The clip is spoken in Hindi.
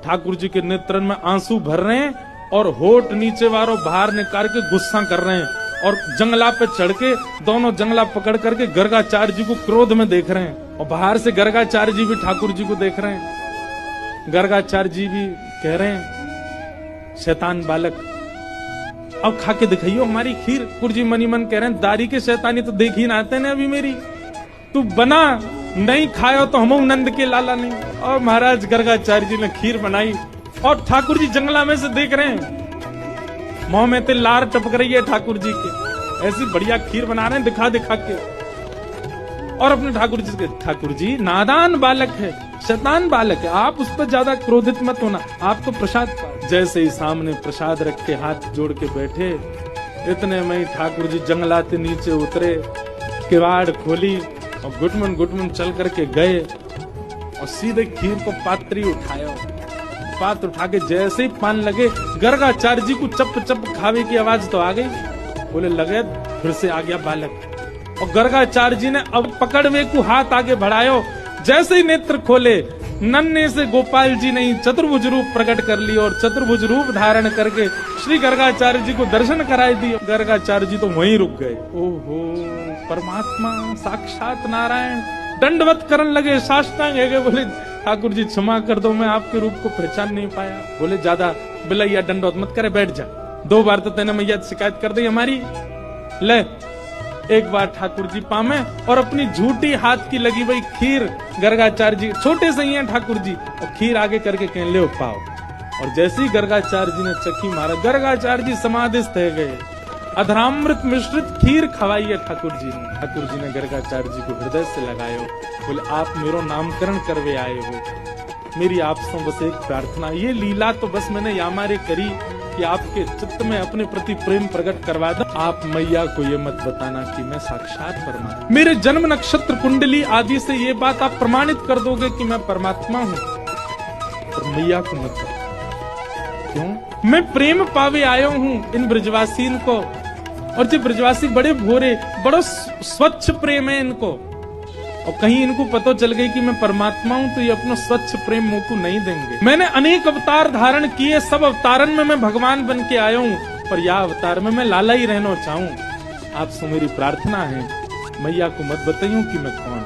ठाकुर जी के नेत्रन में आंसू भर रहे हैं और होठ नीचे वालों बाहर निकाल के गुस्सा कर रहे हैं और जंगला पे चढ़ के दोनों जंगला पकड़ करके गर्गाचार्य जी को क्रोध में देख रहे हैं और बाहर से गर्गाचार्य जी भी ठाकुर जी को देख रहे हैं। गर्गाचार्य जी भी कह रहे हैं शैतान बालक अब खा के दिखाइयो हमारी खीर। ठाकुर जी मनी मन कह रहे हैं दारी के शैतानी तो देख ही ना आते ने अभी मेरी, तू बना नहीं खायो तो हम नंद के लाला नहीं। और महाराज गर्गाचार्य जी ने खीर बनाई और ठाकुर जी जंगला में से देख रहे हैं, मुंह में तो लार टपक रही है ठाकुर जी के, ऐसी बढ़िया खीर बना रहे हैं दिखा दिखा के। और अपने ठाकुर जी नादान बालक है, शैतान बालक है, आप उस पर ज्यादा क्रोधित मत होना, आप तो प्रसाद पाओ। जैसे ही सामने प्रसाद रख के हाथ जोड़ के बैठे, इतने में ठाकुर जी जंगला से नीचे उतरे, किवाड़ खोली और गुटमन चल करके गए और सीधे खीर को पात्री उठाया। पात्र उठा के जैसे ही पान लगे, गर्गाचार्य जी को चप चप खावे की आवाज तो आ गई। बोले लगे फिर से आ गया बालक। और गर्गाचार्य जी ने अब पकड़वे को हाथ आगे बढ़ायो, जैसे ही नेत्र खोले नन्हे से गोपाल जी ने चतुर्भुज रूप प्रकट कर लिया और चतुर्भुज रूप धारण करके श्री गर्गाचार्य जी को दर्शन कराए दिए। गर्गाचार्य जी तो वहीं रुक गए। ओहो परमात्मा साक्षात नारायण, दंडवत करने लगे, साष्टांग है। बोले ठाकुर जी क्षमा कर दो, मैं आपके रूप को पहचान नहीं पाया। बोले ज्यादा बिलैया दंडवत मत करे, बैठ जा, 2 बार तो तेने मैया शिकायत कर दी हमारी। ले एक बार ठाकुर जी पामे और अपनी झूठी हाथ की लगी हुई खीर गर्गाचार्य जी, छोटे से ही हैं ठाकुर जी, और खीर आगे करके कह ले पाओ। और जैसे ही गर्गाचार्य जी ने चक्की मारा, गर्गाचार्य जी समाधिस्थ हो गए। अधरामृत मिश्रित खीर खवाई है ठाकुर जी ने। ठाकुर जी ने गर्गाचार्य जी को हृदय से लगायो। बोले आप मेरो नामकरण करवे आए हो, मेरी आपसे बस एक प्रार्थना, ये लीला तो बस मैंने यामारे करी कि आपके चित्त में अपने प्रति प्रेम प्रकट करवा दो। आप मैया को ये मत बताना कि मैं साक्षात परमात्मा, मेरे जन्म नक्षत्र कुंडली आदि से ये बात आप प्रमाणित कर दोगे कि मैं परमात्मा हूँ, और मैया को मत बताना। क्यों? मैं प्रेम पावे आयो हूँ इन ब्रजवासीन को, और जो ब्रजवासी बड़े भोरे, बड़ा स्वच्छ प्रेम है इनको, और कहीं इनको पता चल गई कि मैं परमात्मा हूं तो ये अपना स्वच्छ प्रेम मुंह को नहीं देंगे। मैंने अनेक अवतार धारण किए, सब अवतारन में मैं भगवान बन के आया हूं, पर यह अवतार में मैं लाला ही रहना चाहूं। आपसे मेरी प्रार्थना है मैया को मत बताइयो कि मैं कौन